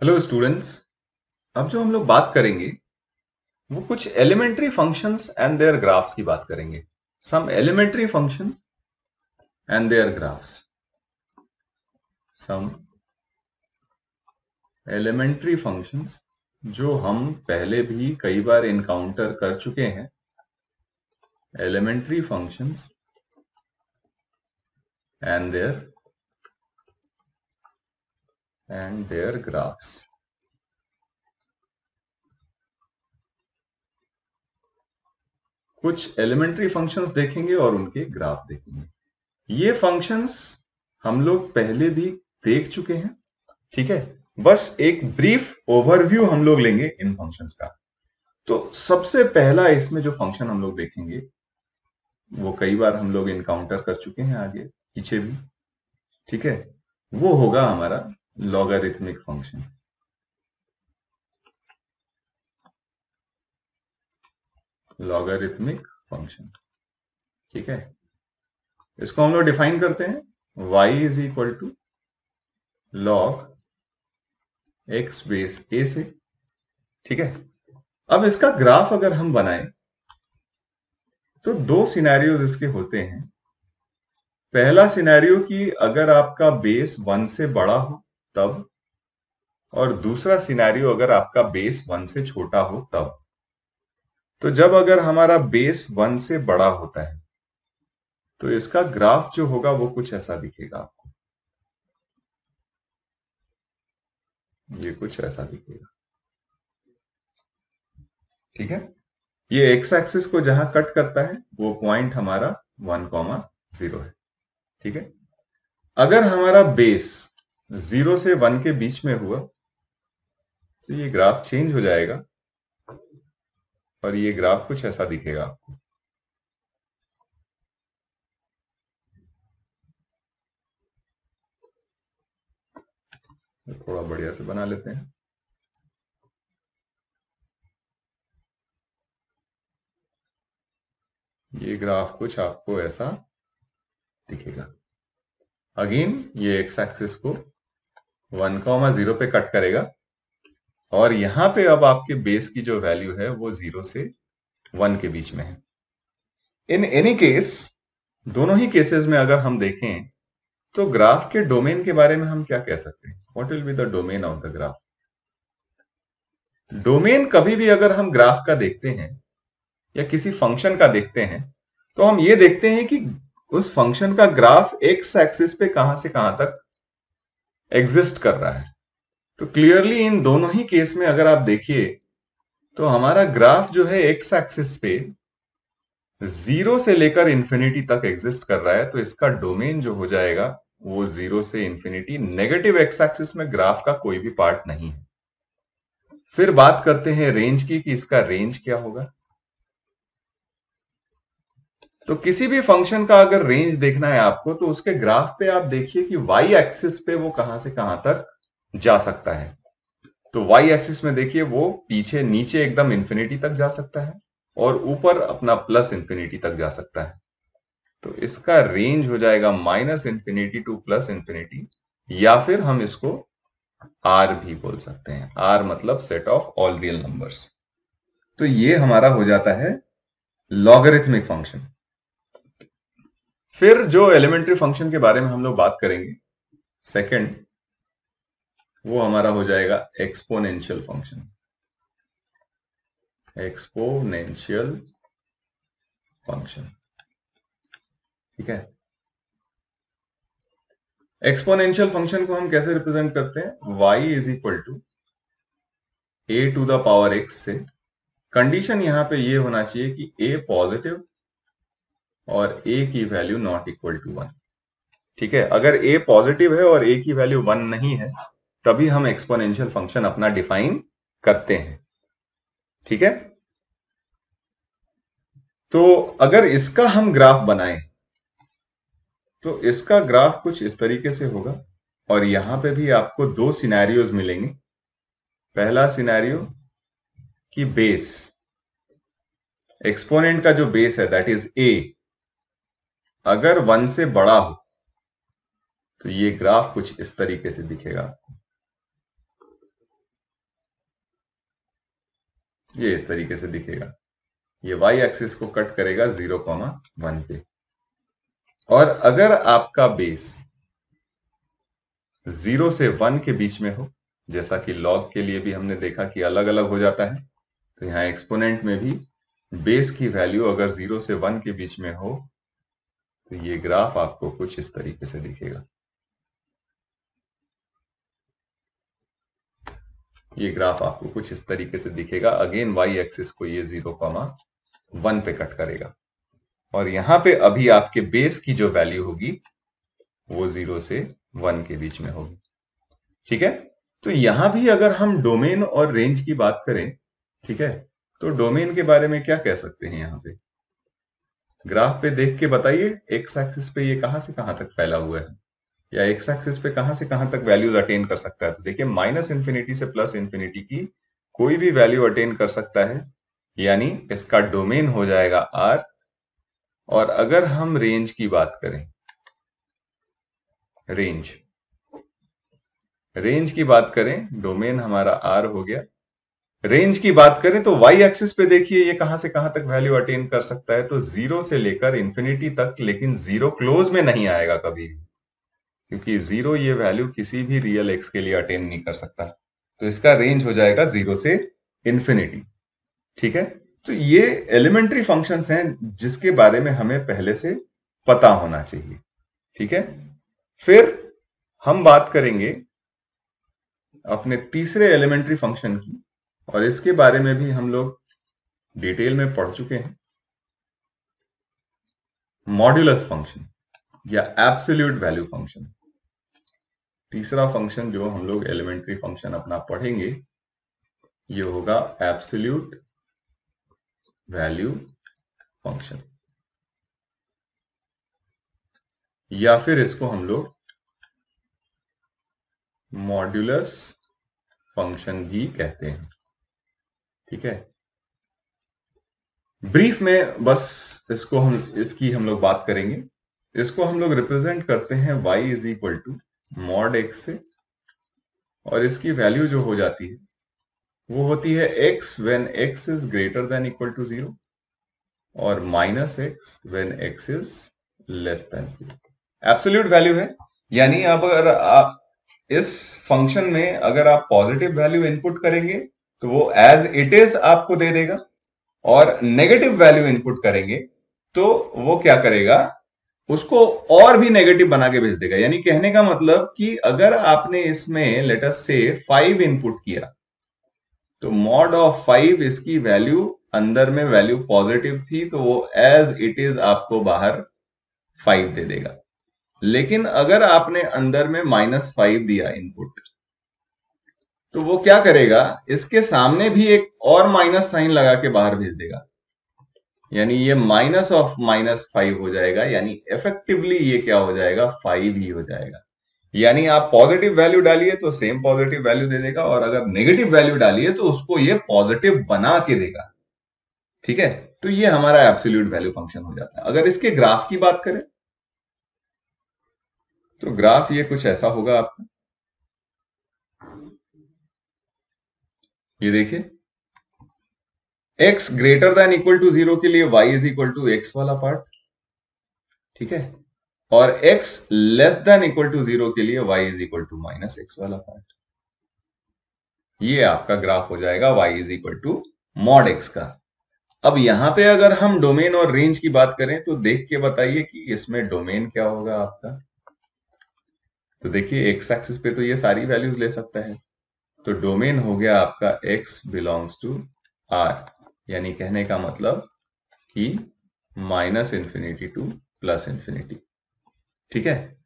Hello students. अब जो हम लोग बात करेंगे वो कुछ elementary functions and their graphs की बात करेंगे। Some elementary functions and their graphs. Some elementary functions जो हम पहले भी कई बार इनकाउंटर कर चुके हैं। Elementary functions and their graphs. कुछ एलिमेंट्री फंक्शंस देखेंगे और उनके ग्राफ देखेंगे। ये फंक्शंस हम लोग पहले भी देख चुके हैं, ठीक है। बस एक ब्रीफ ओवरव्यू हम लोग लेंगे इन फंक्शंस का। तो सबसे पहला इसमें जो फंक्शन हम लोग देखेंगे वो कई बार हम लोग इनकाउंटर कर चुके हैं आगे पीछे भी, ठीक है। वो होगा हमारा लॉगरिथमिक फंक्शन। लॉगरिथमिक फंक्शन, ठीक है। इसको हम लोग डिफाइन करते हैं y is equal to log x base a से, ठीक है। अब इसका ग्राफ अगर हम बनाएं तो दो सिनेरियोज इसके होते हैं। पहला सिनेरियो कि अगर आपका बेस 1 से बड़ा हो तब, और दूसरा सिनेरियो अगर आपका बेस 1 से छोटा हो तब। तो जब अगर हमारा बेस 1 से बड़ा होता है तो इसका ग्राफ जो होगा वो कुछ ऐसा दिखेगा आपको। ये कुछ ऐसा दिखेगा, ठीक है। ये एक्स एक्सिस को जहां कट करता है वो पॉइंट हमारा 1,0 है, ठीक है। अगर हमारा बेस 0 से 1 के बीच में हुआ तो ये ग्राफ चेंज हो जाएगा और ये ग्राफ कुछ ऐसा दिखेगा आपको। थोड़ा बढ़िया से बना लेते हैं। ये ग्राफ कुछ आपको ऐसा दिखेगा। अगेन ये एक्स एक्सिस को 1,0 पे कट करेगा और यहां पे अब आपके बेस की जो वैल्यू है वो 0 से 1 के बीच में है। इन एनी केस, दोनों ही केसेस में अगर हम देखें तो ग्राफ के डोमेन के बारे में हम क्या कह सकते हैं? What will be the domain of the graph? Domain कभी भी अगर हम ग्राफ का देखते हैं या किसी फंक्शन का देखते हैं तो हम ये देखते हैं कि उस फंक्शन का ग्राफ एक्स एक्सिस पे कहां से कहां तक एग्जिस्ट कर रहा है। तो क्लियरली इन दोनों ही केस में अगर आप देखिए तो हमारा ग्राफ जो है एक्स एक्सिस पे 0 से लेकर इंफिनिटी तक एग्जिस्ट कर रहा है। तो इसका डोमेन जो हो जाएगा वो 0 से इंफिनिटी। नेगेटिव एक्स एक्सिस में ग्राफ का कोई भी पार्ट नहीं है। फिर बात करते हैं रेंज की कि इसका रेंज क्या होगा। तो किसी भी फंक्शन का अगर रेंज देखना है आपको तो उसके ग्राफ पे आप देखिए कि वाई एक्सिस पे वो कहां से कहां तक जा सकता है। तो वाई एक्सिस में देखिए वो पीछे नीचे एकदम इंफिनिटी तक जा सकता है और ऊपर अपना प्लस इंफिनिटी तक जा सकता है। तो इसका रेंज हो जाएगा minus infinity two plus infinity, या फिर हम इसको आर भी बोल सकते हैं। आर मतलब set of all real numbers. तो ये हमारा हो जाता है लॉगरिथमिक फंक्शन। फिर जो एलिमेंट्री फंक्शन के बारे में हम लोग बात करेंगे सेकंड, वो हमारा हो जाएगा एक्सपोनेंशियल फंक्शन। एक्सपोनेंशियल फंक्शन, ठीक है। एक्सपोनेंशियल फंक्शन को हम कैसे रिप्रेजेंट करते हैं? y is equal to A to the power X से। कंडीशन यहां पे ये होना चाहिए कि a पॉजिटिव और a की वैल्यू नॉट इक्वल टू 1, ठीक है। अगर a पॉजिटिव है और a की वैल्यू 1 नहीं है तभी हम एक्सपोनेंशियल फंक्शन अपना डिफाइन करते हैं, ठीक है। तो अगर इसका हम ग्राफ बनाएं तो इसका ग्राफ कुछ इस तरीके से होगा और यहां पे भी आपको दो सिनेरियोज मिलेंगे। पहला सिनेरियो कि बेस, एक्सपोनेंट का जो बेस है दैट इज a, अगर 1 से बड़ा हो तो ये ग्राफ कुछ इस तरीके से दिखेगा। ये इस तरीके से दिखेगा, ये वाई एक्सिस को कट करेगा 0,1 पे। और अगर आपका बेस 0 से 1 के बीच में हो, जैसा कि लॉग के लिए भी हमने देखा कि अलग अलग हो जाता है, तो यहाँ एक्सपोनेंट में भी बेस की वैल्यू अगर 0 से 1 के बीच में हो तो ये ग्राफ आपको कुछ इस तरीके से दिखेगा। ये ग्राफ आपको कुछ इस तरीके से दिखेगा। अगेन वाई एक्सिस को ये 0,1 पे कट करेगा और यहां पे अभी आपके बेस की जो वैल्यू होगी वो 0 से 1 के बीच में होगी। ठीक है, तो यहां भी अगर हम डोमेन और रेंज की बात करें, ठीक है, तो डोमेन के बारे में क्या कह सकते हैं? यहां पे ग्राफ पे देख के बताइए, एक्स एक्सिस पे ये कहां से कहां तक फैला हुआ है, या एक्स एक्सिस पे कहां से कहां तक वैल्यूज अटेन कर सकता है? तो देखिए माइनस इंफिनिटी से प्लस इंफिनिटी की कोई भी वैल्यू अटेन कर सकता है, यानी इसका डोमेन हो जाएगा आर। और अगर हम रेंज की बात करें, रेंज रेंज की बात करें, डोमेन हमारा आर हो गया। रेंज की बात करें तो वाई एक्सिस पे देखिए ये कहां से कहां तक वैल्यू अटेन कर सकता है, तो 0 से लेकर इंफिनिटी तक, लेकिन 0 क्लोज में नहीं आएगा कभी भी, क्योंकि 0 ये वैल्यू किसी भी रियल एक्स के लिए अटेन नहीं कर सकता। तो इसका रेंज हो जाएगा 0 से इंफिनिटी। ठीक है, तो ये एलिमेंट्री फंक्शंस हैं जिसके बारे में हमें पहले से पता होना चाहिए। ठीक है, फिर हम बात करेंगे अपने तीसरे एलिमेंट्री फंक्शन की, और इसके बारे में भी हम लोग डिटेल में पढ़ चुके हैं, मॉड्यूलस फंक्शन या एब्सोल्यूट वैल्यू फंक्शन। तीसरा फंक्शन जो हम लोग एलिमेंट्री फंक्शन अपना पढ़ेंगे ये होगा एब्सोल्यूट वैल्यू फंक्शन, या फिर इसको हम लोग मॉड्यूलस फंक्शन भी कहते हैं। ठीक है, ब्रीफ में बस इसकी हम लोग बात करेंगे। इसको हम लोग रिप्रेजेंट करते हैं y is equal to mod X से, और इसकी वैल्यू जो हो जाती है वो होती है x when x is greater than equal to 0 और minus x when x is less than 0। Absolute value है, यानी अब अगर आप इस फंक्शन में अगर आप पॉजिटिव वैल्यू इनपुट करेंगे तो वो एज इट इज आपको दे देगा, और नेगेटिव वैल्यू इनपुट करेंगे तो वो क्या करेगा, उसको और भी नेगेटिव बना के भेज देगा। यानी कहने का मतलब कि अगर आपने इसमें लेट अस से 5 इनपुट किया तो मॉड ऑफ 5 इसकी वैल्यू अंदर में वैल्यू पॉजिटिव थी तो वो एज इट इज आपको बाहर 5 दे देगा। लेकिन अगर आपने अंदर में -5 दिया इनपुट तो वो क्या करेगा, इसके सामने भी एक और माइनस साइन लगा के बाहर भेज देगा, यानी ये माइनस ऑफ -5 हो जाएगा, यानी इफेक्टिवली ये क्या हो जाएगा, 5 ही हो जाएगा। यानी आप पॉजिटिव वैल्यू डालिए तो सेम पॉजिटिव वैल्यू दे देगा, और अगर नेगेटिव वैल्यू डालिए तो उसको ये पॉजिटिव बना के देगा। ठीक है, तो ये हमारा एब्सोल्यूट वैल्यू फंक्शन हो जाता है। अगर इसके ग्राफ की बात करें तो ग्राफ ये कुछ ऐसा होगा आपका, ये देखिए x greater than equal to 0 के लिए y is equal to x वाला पार्ट, ठीक है, और x less than equal to 0 के लिए y is equal to -x वाला पार्ट। ये आपका ग्राफ हो जाएगा y is equal to mod x का। अब यहां पे अगर हम डोमेन और रेंज की बात करें तो देख के बताइए कि इसमें डोमेन क्या होगा आपका। तो देखिए x एक्सिस पे तो ये सारी वैल्यूज ले सकता है, तो डोमेन हो गया आपका x बिलोंग्स टू r, यानी कहने का मतलब कि -इंफिनिटी टू +इंफिनिटी। ठीक है,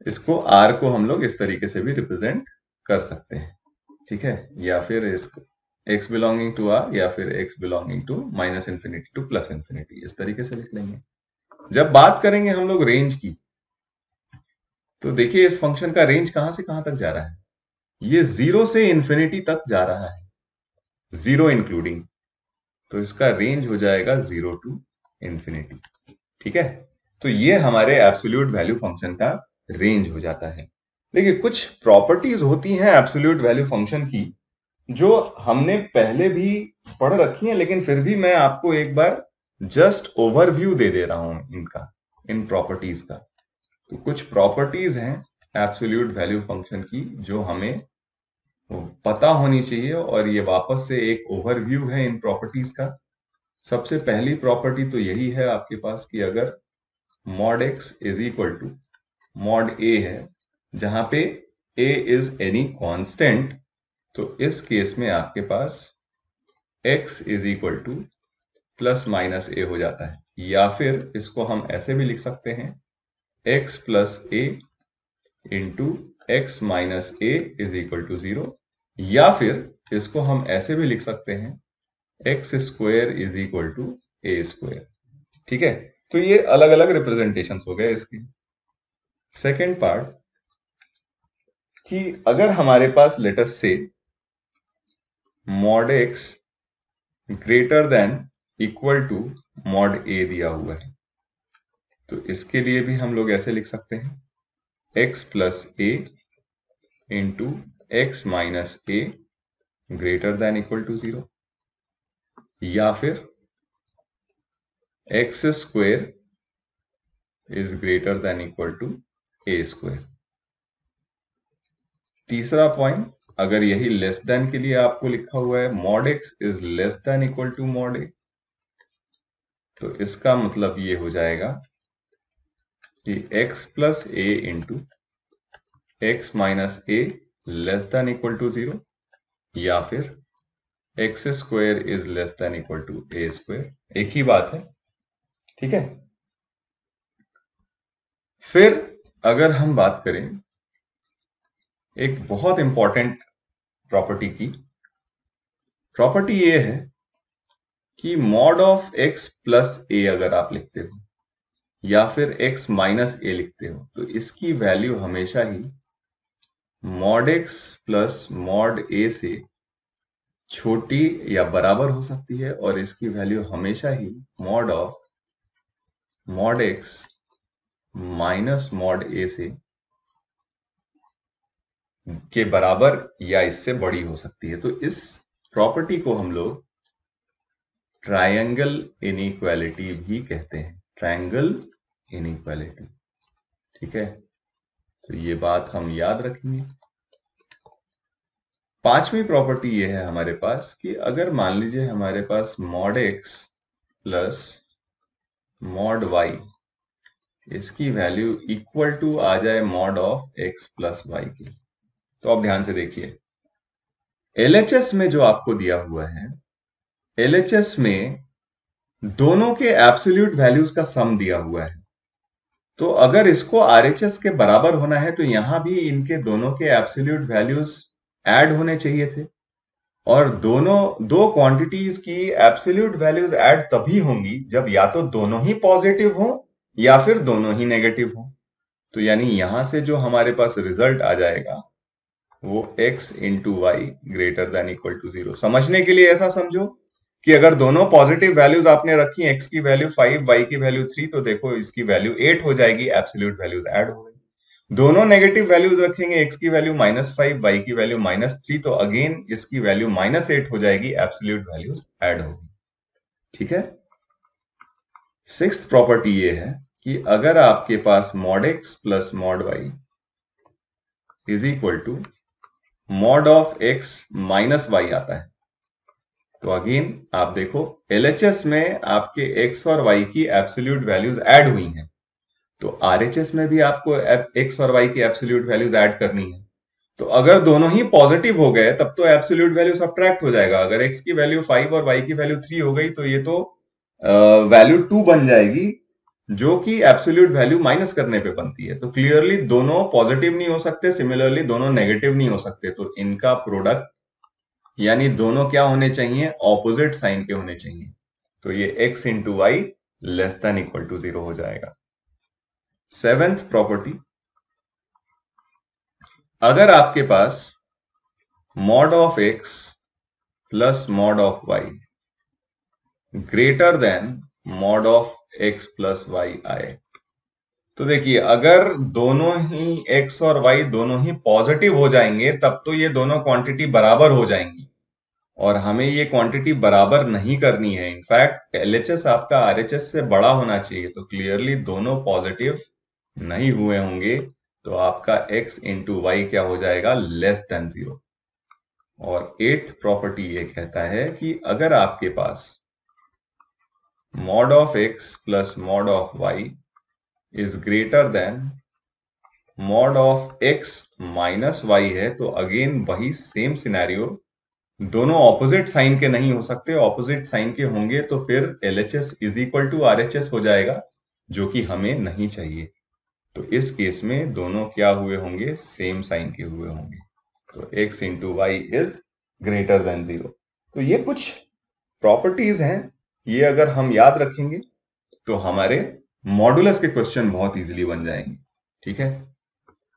इसको r को हम लोग इस तरीके से भी रिप्रेजेंट कर सकते हैं। ठीक है, या फिर इसको x बिलोंगिंग टू r, या फिर x belonging to -infinity to +infinity, इस तरीके से लिख लेंगे। जब बात करेंगे हम लोग रेंज की, तो देखिए इस फंक्शन का रेंज कहां से कहां तक जा रहा है, ये 0 से इंफिनिटी तक जा रहा है, 0 इंक्लूडिंग, तो इसका रेंज हो जाएगा 0 टू इंफिनिटी। ठीक है, तो ये हमारे एब्सोल्यूट वैल्यू फंक्शन का रेंज हो जाता है। देखिए कुछ प्रॉपर्टीज होती हैं एब्सोल्यूट वैल्यू फंक्शन की जो हमने पहले भी पढ़ रखी है, लेकिन फिर भी मैं आपको एक बार जस्ट ओवरव्यू दे दे रहा हूं इनका, इन प्रॉपर्टीज का। तो कुछ प्रॉपर्टीज हैं एब्सोल्यूट वैल्यू फंक्शन की जो हमें पता होनी चाहिए, और ये वापस से एक ओवरव्यू है इन प्रॉपर्टीज का। सबसे पहली प्रॉपर्टी तो यही है आपके पास कि अगर mod x is equal to mod a है, जहां पे ए इज एनी कांस्टेंट, तो इस केस में आपके पास x is equal to plus minus a हो जाता है, या फिर इसको हम ऐसे भी लिख सकते हैं x plus A into x minus A is equal to 0, या फिर इसको हम ऐसे भी लिख सकते हैं X square is equal to A square. ठीक है, तो ये अलग अलग रिप्रेजेंटेशन हो गए इसके। सेकेंड पार्ट कि अगर हमारे पास लेटस से mod x greater than equal to mod a दिया हुआ है, तो इसके लिए भी हम लोग ऐसे लिख सकते हैं x plus A into x minus A greater than equal to 0, या फिर x square is greater than equal to A square. तीसरा पॉइंट, अगर यही लेस देन के लिए आपको लिखा हुआ है mod x is less than equal to mod a, तो इसका मतलब ये हो जाएगा कि x plus A into x minus a less than equal to 0, या फिर x square is less than equal to A square. एक ही बात है, ठीक है। फिर अगर हम बात करें एक बहुत इंपॉर्टेंट प्रॉपर्टी की, प्रॉपर्टी ये है कि मॉड ऑफ एक्स प्लस ए अगर आप लिखते हो या फिर एक्स माइनस ए लिखते हो, तो इसकी वैल्यू हमेशा ही mod x plus mod a से छोटी या बराबर हो सकती है, और इसकी वैल्यू हमेशा ही mod of mod x minus mod a से के बराबर या इससे बड़ी हो सकती है। तो इस प्रॉपर्टी को हम लोग ट्रायंगल इनइक्वालिटी भी कहते हैं, ट्रायंगल इनइक्वालिटी। ठीक है, तो ये बात हम याद रखेंगे। पांचवी प्रॉपर्टी ये है हमारे पास कि अगर मान लीजिए हमारे पास mod x plus mod y, इसकी वैल्यू इक्वल टू आ जाए mod of x plus y की, तो आप ध्यान से देखिए एलएचएस में जो आपको दिया हुआ है, एलएचएस में दोनों के एब्सोल्यूट वैल्यूज का सम दिया हुआ है। तो अगर इसको आरएचएस के बराबर होना है तो यहां भी इनके दोनों के एब्सोल्यूट वैल्यूज ऐड होने चाहिए थे, और दोनों दो क्वांटिटीज की एब्सोल्यूट वैल्यूज ऐड तभी होंगी जब या तो दोनों ही पॉजिटिव हो या फिर दोनों ही नेगेटिव हो। तो यानी यहां से जो हमारे पास रिजल्ट आ जाएगा वो x into Y greater than equal to 0। समझने के लिए ऐसा समझो कि अगर दोनों पॉजिटिव वैल्यूज आपने रखी, x की वैल्यू 5 y की वैल्यू 3, तो देखो इसकी वैल्यू 8 हो जाएगी, एब्सोल्यूट वैल्यूज ऐड हो गई। दोनों नेगेटिव वैल्यूज रखेंगे, x की वैल्यू -5 y की वैल्यू -3, तो अगेन इसकी वैल्यू -8 हो जाएगी, एब्सोल्यूट वैल्यूज ऐड होगी। ठीक है। सिक्स्थ प्रॉपर्टी ये है कि अगर आपके पास mod x plus mod y is equal to mod of x minus y आता है, तो अगेन आप देखो एलएचएस में आपके x और y की एब्सोल्यूट वैल्यूज ऐड हुई हैं, तो आरएचएस में भी आपको x और y की एब्सोल्यूट वैल्यूज ऐड करनी है। तो अगर दोनों ही पॉजिटिव हो गए तब तो एब्सोल्यूट वैल्यू सब्ट्रैक्ट हो जाएगा। अगर x की वैल्यू 5 और y की वैल्यू 3 हो गई तो ये तो वैल्यू 2 बन जाएगी, जो कि एब्सोल्यूट वैल्यू माइनस करने पे बनती है। तो क्लियरली दोनों पॉजिटिव नहीं हो सकते, सिमिलरली दोनों नेगेटिव नहीं हो सकते, तो इनका प्रोडक्ट यानी दोनों क्या होने चाहिए, ऑपोजिट साइन के होने चाहिए। तो ये x into y less than equal to 0 हो जाएगा। सेवेंथ प्रॉपर्टी, अगर आपके पास mod of x plus mod of y greater than mod of x plus y आए, तो देखिए अगर दोनों ही x और y दोनों ही पॉजिटिव हो जाएंगे तब तो ये दोनों क्वांटिटी बराबर हो जाएंगी, और हमें ये क्वांटिटी बराबर नहीं करनी है। इनफैक्ट एलएचएस आपका आरएचएस से बड़ा होना चाहिए, तो क्लियरली दोनों पॉजिटिव नहीं हुए होंगे, तो आपका x इंटू वाई क्या हो जाएगा, लेस देन 0। और एट्थ प्रॉपर्टी ये कहता है कि अगर आपके पास mod of x plus mod of y is greater then mod of x minus y है, तो अगेन वही सेम सिनेरियो, दोनों ऑपोजिट साइन के नहीं हो सकते, ऑपोजिट साइन के होंगे तो फिर LHS is equal to RHS हो जाएगा, जो कि हमें नहीं चाहिए। तो इस केस में दोनों क्या हुए होंगे, सेम साइन के हुए होंगे। तो x into Y is greater than 0। तो ये कुछ प्रॉपर्टीज हैं, ये अगर हम याद रखेंगे तो हमारे मॉडुलस के क्वेश्चन बहुत इजीली बन जाएंगे। ठीक है।